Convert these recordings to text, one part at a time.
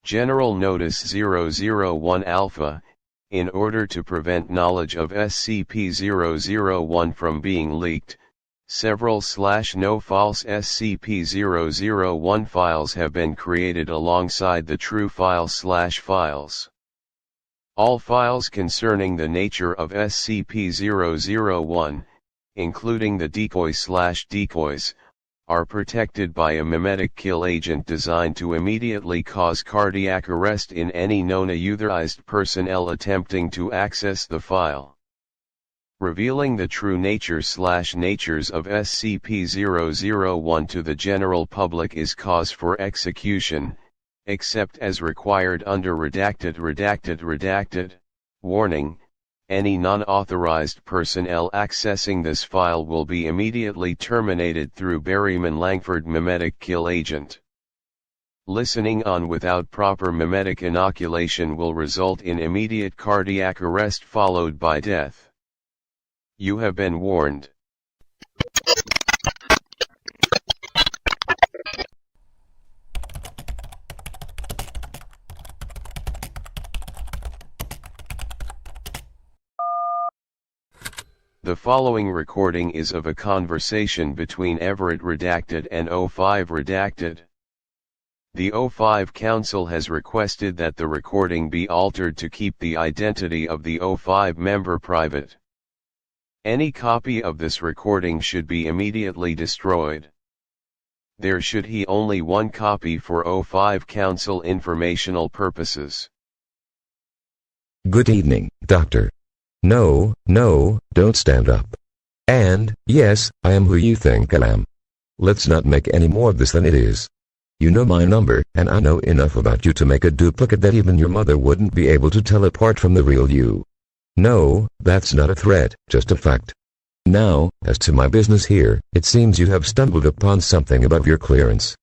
General Notice 001 Alpha, in order to prevent knowledge of SCP-001 from being leaked, several /no false SCP-001 files have been created alongside the true file/files. All files concerning the nature of SCP-001, including the decoy/decoys, are protected by a memetic kill agent designed to immediately cause cardiac arrest in any known unauthorized personnel attempting to access the file. Revealing the true natures of SCP-001 to the general public is cause for execution, except as required under redacted. Warning: any non-authorized personnel accessing this file will be immediately terminated through Berryman-Langford memetic kill agent. Listening on without proper memetic inoculation will result in immediate cardiac arrest followed by death. You have been warned. The following recording is of a conversation between Everett Redacted and O5 Redacted. The O5 Council has requested that the recording be altered to keep the identity of the O5 member private. Any copy of this recording should be immediately destroyed. There should be only one copy for O5 Council informational purposes. Good evening, Doctor. No, don't stand up. And, yes, I am who you think I am. Let's not make any more of this than it is. You know my number, and I know enough about you to make a duplicate that even your mother wouldn't be able to tell apart from the real you. No, that's not a threat, just a fact. Now, as to my business here, it seems you have stumbled upon something above your clearance.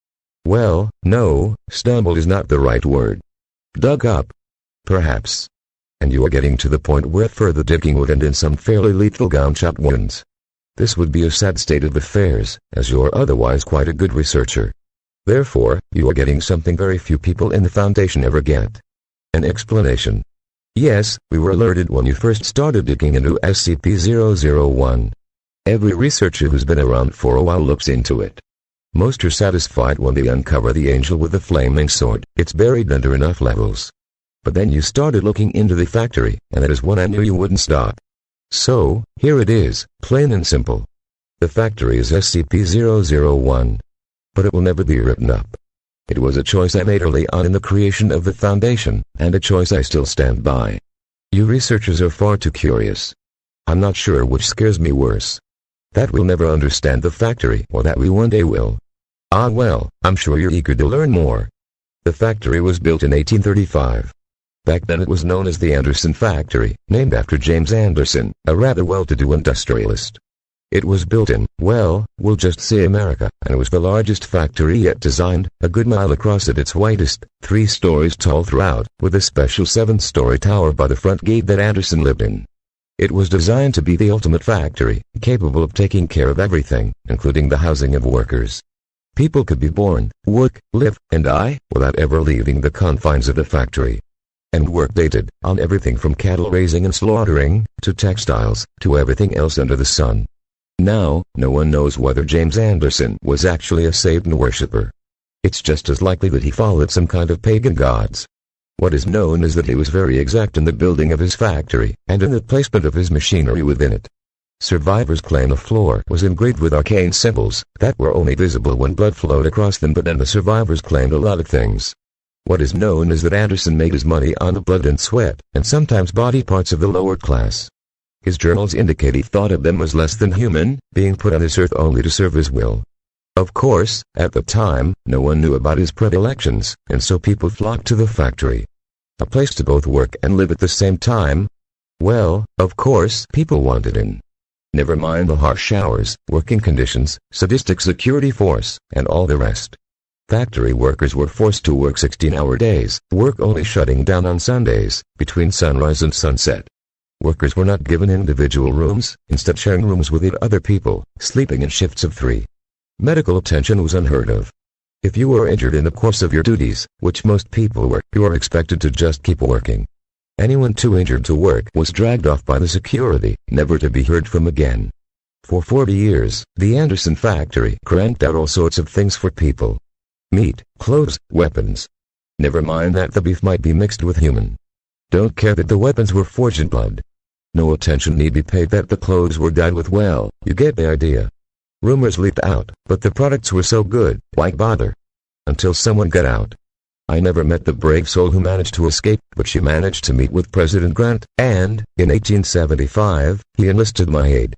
Well, no, stumbled is not the right word. Dug up. Perhaps. And you are getting to the point where further digging would end in some fairly lethal gunshot wounds. This would be a sad state of affairs, as you're otherwise quite a good researcher. Therefore, you are getting something very few people in the Foundation ever get. An explanation. Yes, we were alerted when you first started digging into SCP-001. Every researcher who's been around for a while looks into it. Most are satisfied when they uncover the angel with the flaming sword. It's buried under enough levels. But then you started looking into the factory, and that is when I knew you wouldn't stop. So, here it is, plain and simple. The factory is SCP-001. But it will never be written up. It was a choice I made early on in the creation of the Foundation, and a choice I still stand by. You researchers are far too curious. I'm not sure which scares me worse. That we'll never understand the factory, or that we one day will. Ah well, I'm sure you're eager to learn more. The factory was built in 1835. Back then it was known as the Anderson Factory, named after James Anderson, a rather well-to-do industrialist. It was built in, well, we'll just say America, and it was the largest factory yet designed, a good mile across at its widest, 3 stories tall throughout, with a special 7-story tower by the front gate that Anderson lived in. It was designed to be the ultimate factory, capable of taking care of everything, including the housing of workers. People could be born, work, live, and die, without ever leaving the confines of the factory. And work they did, on everything from cattle raising and slaughtering, to textiles, to everything else under the sun. Now, no one knows whether James Anderson was actually a Satan worshipper. It's just as likely that he followed some kind of pagan gods. What is known is that he was very exact in the building of his factory, and in the placement of his machinery within it. Survivors claim the floor was engraved with arcane symbols, that were only visible when blood flowed across them, but then the survivors claimed a lot of things. What is known is that Anderson made his money on the blood and sweat, and sometimes body parts of the lower class. His journals indicate he thought of them as less than human, being put on this earth only to serve his will. Of course, at the time, no one knew about his predilections, and so people flocked to the factory. A place to both work and live at the same time. Well, of course, people wanted in. Never mind the harsh hours, working conditions, sadistic security force, and all the rest. Factory workers were forced to work 16-hour days, work only shutting down on Sundays, between sunrise and sunset. Workers were not given individual rooms, instead sharing rooms with 8 other people, sleeping in shifts of 3. Medical attention was unheard of. If you were injured in the course of your duties, which most people were, you are expected to just keep working. Anyone too injured to work was dragged off by the security, never to be heard from again. For 40 years, the Anderson factory cranked out all sorts of things for people. Meat, clothes, weapons. Never mind that the beef might be mixed with human. Don't care that the weapons were forged in blood. No attention need be paid that the clothes were dyed with, well, you get the idea. Rumors leaked out, but the products were so good, why bother? Until someone got out. I never met the brave soul who managed to escape, but she managed to meet with President Grant, and, in 1875, he enlisted my aid.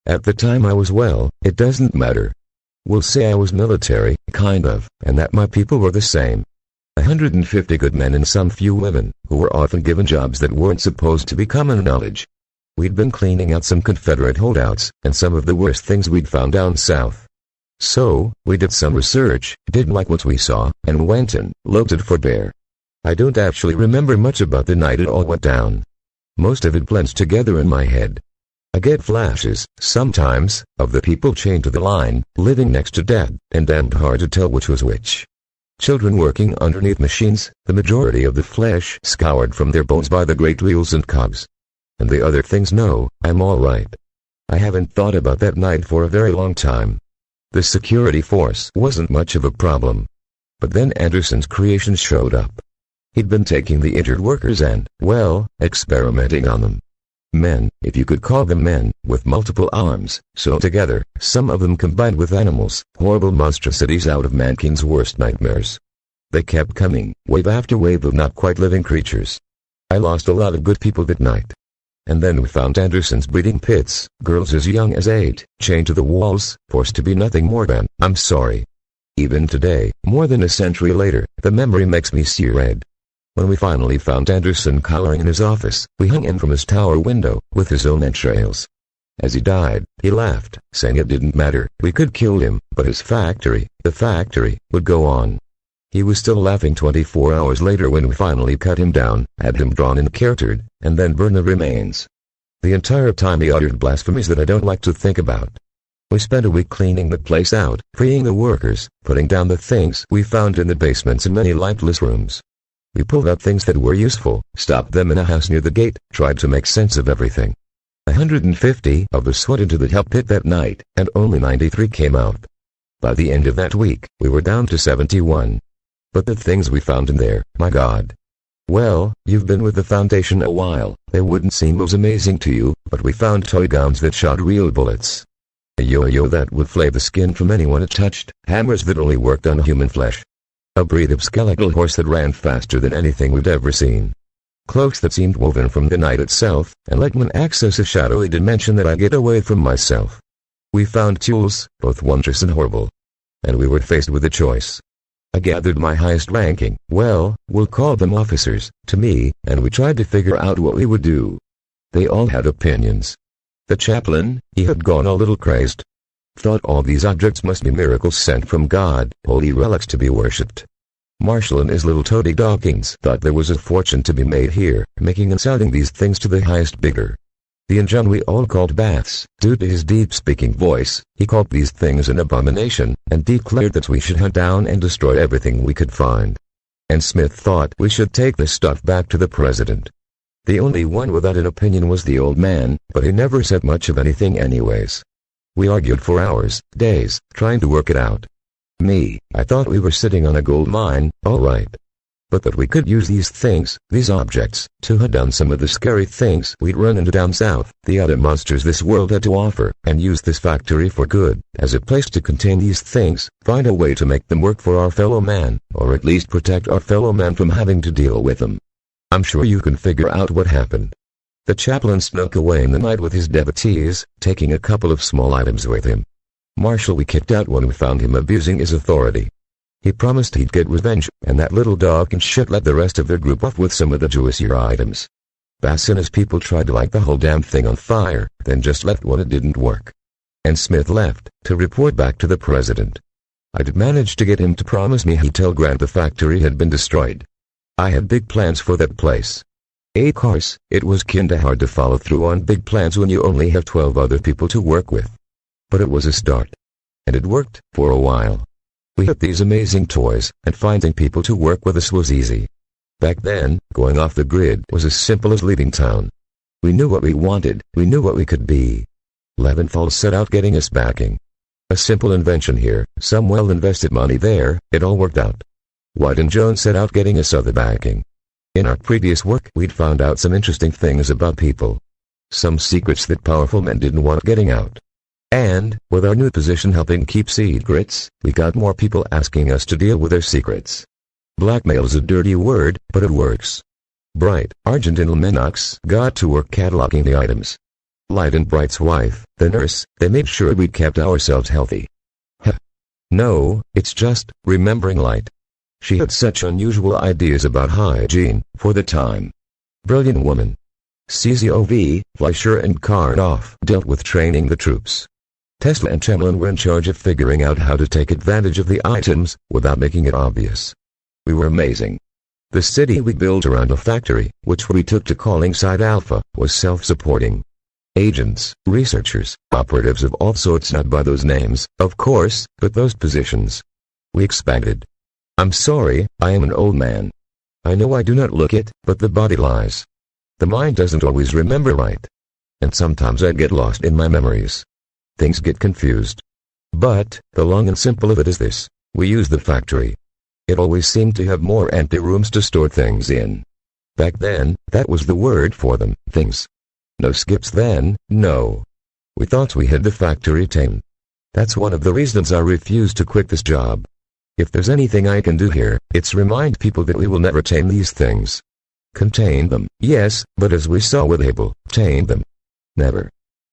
At the time I was, well, it doesn't matter. We'll say I was military, kind of, and that my people were the same. 150 good men and some few women, who were often given jobs that weren't supposed to be common knowledge. We'd been cleaning out some Confederate holdouts, and some of the worst things we'd found down south. So, we did some research, didn't like what we saw, and went and looked for bear. I don't actually remember much about the night it all went down. Most of it blends together in my head. I get flashes, sometimes, of the people chained to the line, living next to dead, and damned hard to tell which was which. Children working underneath machines, the majority of the flesh scoured from their bones by the great wheels and cogs. And the other things, no, I'm all right. I haven't thought about that night for a very long time. The security force wasn't much of a problem. But then Anderson's creations showed up. He'd been taking the injured workers and, well, experimenting on them. Men, if you could call them men, with multiple arms, sewn together, some of them combined with animals, horrible monstrosities out of mankind's worst nightmares. They kept coming, wave after wave of not quite living creatures. I lost a lot of good people that night. And then we found Anderson's breeding pits, girls as young as 8, chained to the walls, forced to be nothing more than, I'm sorry. Even today, more than a century later, the memory makes me see red. When we finally found Anderson cowering in his office, we hung him from his tower window, with his own entrails. As he died, he laughed, saying it didn't matter, we could kill him, but his factory, the factory, would go on. He was still laughing 24 hours later when we finally cut him down, had him drawn and quartered, and then burned the remains. The entire time he uttered blasphemies that I don't like to think about. We spent a week cleaning the place out, freeing the workers, putting down the things we found in the basements and many lightless rooms. We pulled out things that were useful, stopped them in a house near the gate, tried to make sense of everything. 150 of us went into the hell pit that night, and only 93 came out. By the end of that week, we were down to 71. But the things we found in there, my God. Well, you've been with the Foundation a while, they wouldn't seem as amazing to you, but we found toy guns that shot real bullets. A yo-yo that would flay the skin from anyone it touched, hammers that only worked on human flesh. A breed of skeletal horse that ran faster than anything we'd ever seen. Cloaks that seemed woven from the night itself, and let one access a shadowy dimension that I get away from myself. We found tools, both wondrous and horrible. And we were faced with a choice. I gathered my highest ranking, well, we'll call them officers, to me, and we tried to figure out what we would do. They all had opinions. The chaplain, he had gone a little crazed. Thought all these objects must be miracles sent from God, holy relics to be worshipped. Marshall and his little toady Dawkins thought there was a fortune to be made here, making and selling these things to the highest bidder. The Injun we all called Baths, due to his deep-speaking voice, he called these things an abomination, and declared that we should hunt down and destroy everything we could find. And Smith thought we should take this stuff back to the president. The only one without an opinion was the old man, but he never said much of anything anyways. We argued for hours, days, trying to work it out. I thought we were sitting on a gold mine, all right. But that we could use these things, these objects, to hunt down some of the scary things we'd run into down south, the other monsters this world had to offer, and use this factory for good, as a place to contain these things, find a way to make them work for our fellow man, or at least protect our fellow man from having to deal with them. I'm sure you can figure out what happened. The chaplain snuck away in the night with his devotees, taking a couple of small items with him. Marshall we kicked out when we found him abusing his authority. He promised he'd get revenge, and that little dog and shit let the rest of their group off with some of the juicier items. Bass and his people tried to light the whole damn thing on fire, then just left when it didn't work. And Smith left, to report back to the president. I'd managed to get him to promise me he'd tell Grant the factory had been destroyed. I had big plans for that place. Of course, it was kinda hard to follow through on big plans when you only have 12 other people to work with. But it was a start. And it worked, for a while. We had these amazing toys, and finding people to work with us was easy. Back then, going off the grid was as simple as leaving town. We knew what we wanted, we knew what we could be. Leventhal set out getting us backing. A simple invention here, some well-invested money there, it all worked out. White and Jones set out getting us other backing. In our previous work we'd found out some interesting things about people. Some secrets that powerful men didn't want getting out. And, with our new position helping keep secrets, we got more people asking us to deal with their secrets. Blackmail is a dirty word, but it works. Bright, Argent and Luminox got to work cataloging the items. Light and Bright's wife, the nurse, they made sure we kept ourselves healthy. No, it's just, remembering Light. She had such unusual ideas about hygiene, for the time. Brilliant woman. CZOV, Fleischer and Karnoff dealt with training the troops. Tesla and Chemlin were in charge of figuring out how to take advantage of the items, without making it obvious. We were amazing. The city we built around a factory, which we took to calling Site Alpha, was self-supporting. Agents, researchers, operatives of all sorts, not by those names, of course, but those positions. We expanded. I'm sorry, I am an old man. I know I do not look it, but the body lies. The mind doesn't always remember right. And sometimes I get lost in my memories. Things get confused. But, the long and simple of it is this, we use the factory. It always seemed to have more empty rooms to store things in. Back then, that was the word for them, things. No skips then, no. We thought we had the factory tamed. That's one of the reasons I refuse to quit this job. If there's anything I can do here, it's remind people that we will never tame these things. Contain them, yes, but as we saw with Abel, tame them. Never.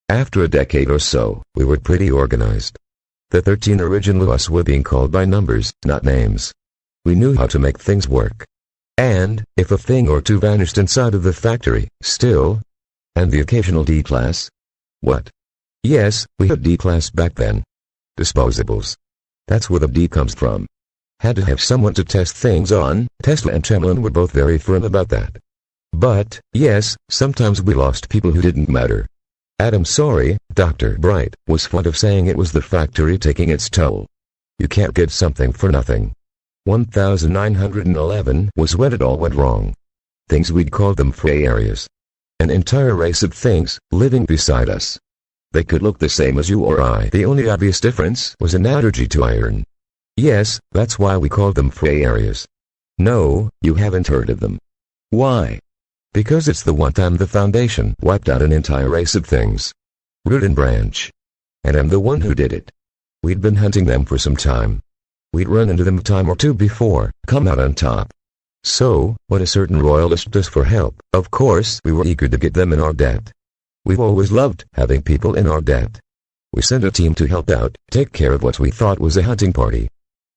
After a decade or so, we were pretty organized. The 13 original us were being called by numbers, not names. We knew how to make things work. And, if a thing or two vanished inside of the factory, still. And the occasional D-class? What? Yes, we had D-class back then. Disposables. That's where the D comes from. Had to have someone to test things on, Tesla and Chemlin were both very firm about that. But, yes, sometimes we lost people who didn't matter. Adam sorry, Dr. Bright, was fond of saying it was the factory taking its toll. You can't get something for nothing. 1911 was when it all went wrong. Things we'd called them fray areas. An entire race of things, living beside us. They could look the same as you or I. The only obvious difference was an allergy to iron. Yes, that's why we called them fray areas. No, you haven't heard of them. Why? Because it's the one time the Foundation wiped out an entire race of things. Root and branch. And I'm the one who did it. We'd been hunting them for some time. We'd run into them a time or two before, come out on top. So, when a certain royalist asked for help, of course we were eager to get them in our debt. We've always loved having people in our debt. We sent a team to help out, take care of what we thought was a hunting party.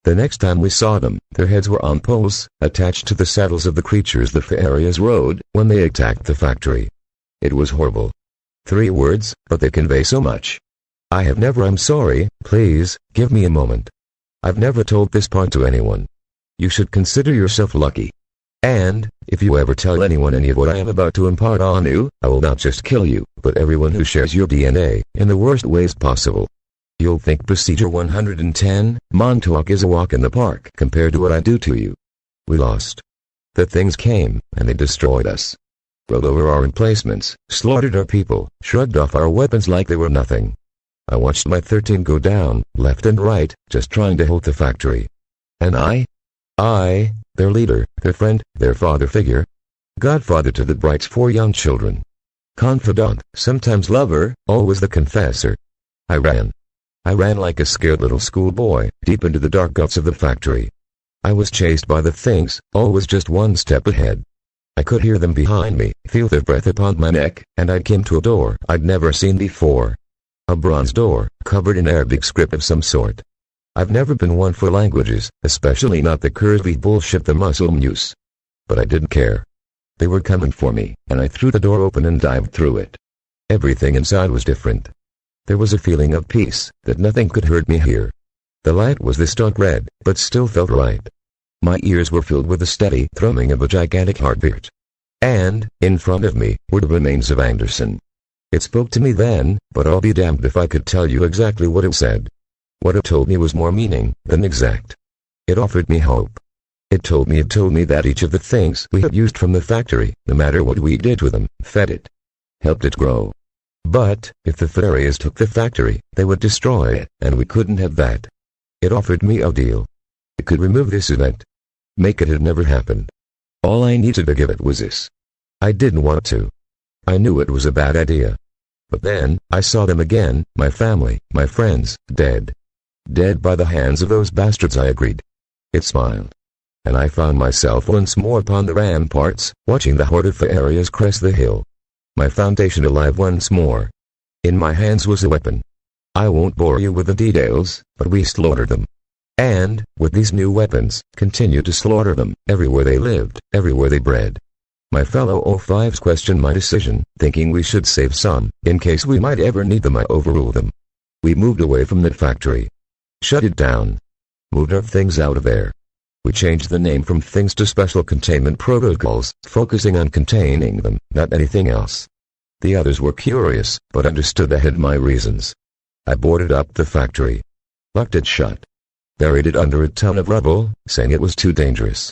The next time we saw them, their heads were on poles, attached to the saddles of the creatures the Farias rode when they attacked the factory. It was horrible. 3 words, but they convey so much. I'm sorry, please, give me a moment. I've never told this part to anyone. You should consider yourself lucky. And, if you ever tell anyone any of what I am about to impart on you, I will not just kill you, but everyone who shares your DNA, in the worst ways possible. You'll think Procedure 110, Montauk is a walk in the park compared to what I do to you. We lost. The things came, and they destroyed us. Rode over our emplacements, slaughtered our people, shrugged off our weapons like they were nothing. I watched my 13 go down, left and right, just trying to hold the factory. And I, their leader, their friend, their father figure. Godfather to the Brights' 4 young children. Confidant, sometimes lover, always the confessor. I ran like a scared little schoolboy, deep into the dark guts of the factory. I was chased by the things, always just one step ahead. I could hear them behind me, feel their breath upon my neck, and I came to a door I'd never seen before. A bronze door, covered in Arabic script of some sort. I've never been one for languages, especially not the curvy bullshit the Muslim use. But I didn't care. They were coming for me, and I threw the door open and dived through it. Everything inside was different. There was a feeling of peace, that nothing could hurt me here. The light was this dark red, but still felt right. My ears were filled with the steady thrumming of a gigantic heartbeat. And, in front of me, were the remains of Anderson. It spoke to me then, but I'll be damned if I could tell you exactly what it said. What it told me was more meaning than exact. It offered me hope. It told me that each of the things we had used from the factory, no matter what we did with them, fed it, helped it grow. But, if the fairies took the factory, they would destroy it, and we couldn't have that. It offered me a deal. It could remove this event. Make it had never happened. All I needed to give it was this. I didn't want to. I knew it was a bad idea. But then, I saw them again, my family, my friends, dead. Dead by the hands of those bastards. I agreed. It smiled. And I found myself once more upon the ramparts, watching the horde of fairies crest the hill. My foundation alive once more. In my hands was a weapon. I won't bore you with the details, but we slaughtered them. And, with these new weapons, continued to slaughter them, everywhere they lived, everywhere they bred. My fellow O5s questioned my decision, thinking we should save some, in case we might ever need them. I overruled them. We moved away from that factory. Shut it down. Moved our things out of there. We changed the name from things to special containment protocols, focusing on containing them, not anything else. The others were curious, but understood I had my reasons. I boarded up the factory. Locked it shut. Buried it under a ton of rubble, saying it was too dangerous.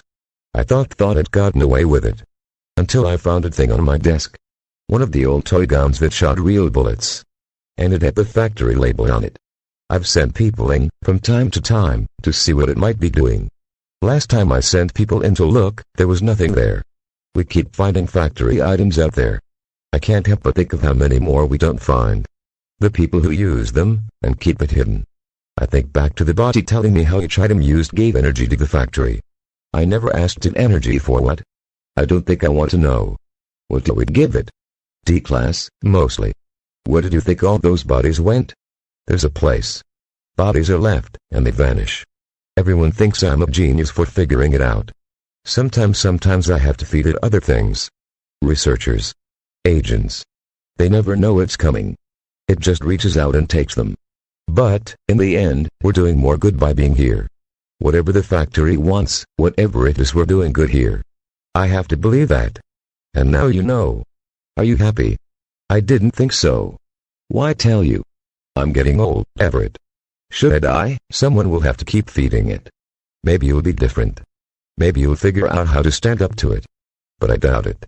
I thought I'd gotten away with it. Until I found a thing on my desk. One of the old toy guns that shot real bullets. And it had the factory label on it. I've sent people in, from time to time, to see what it might be doing. Last time I sent people in to look, there was nothing there. We keep finding factory items out there. I can't help but think of how many more we don't find. The people who use them, and keep it hidden. I think back to the body telling me how each item used gave energy to the factory. I never asked it energy for what. I don't think I want to know. What do we give it? D-class, mostly. Where did you think all those bodies went? There's a place. Bodies are left, and they vanish. Everyone thinks I'm a genius for figuring it out. Sometimes I have to feed it other things. Researchers. Agents. They never know it's coming. It just reaches out and takes them. But, in the end, we're doing more good by being here. Whatever the factory wants, whatever it is, we're doing good here. I have to believe that. And now you know. Are you happy? I didn't think so. Why tell you? I'm getting old, Everett. Should I die, someone will have to keep feeding it. Maybe you'll be different. Maybe you'll figure out how to stand up to it. But I doubt it.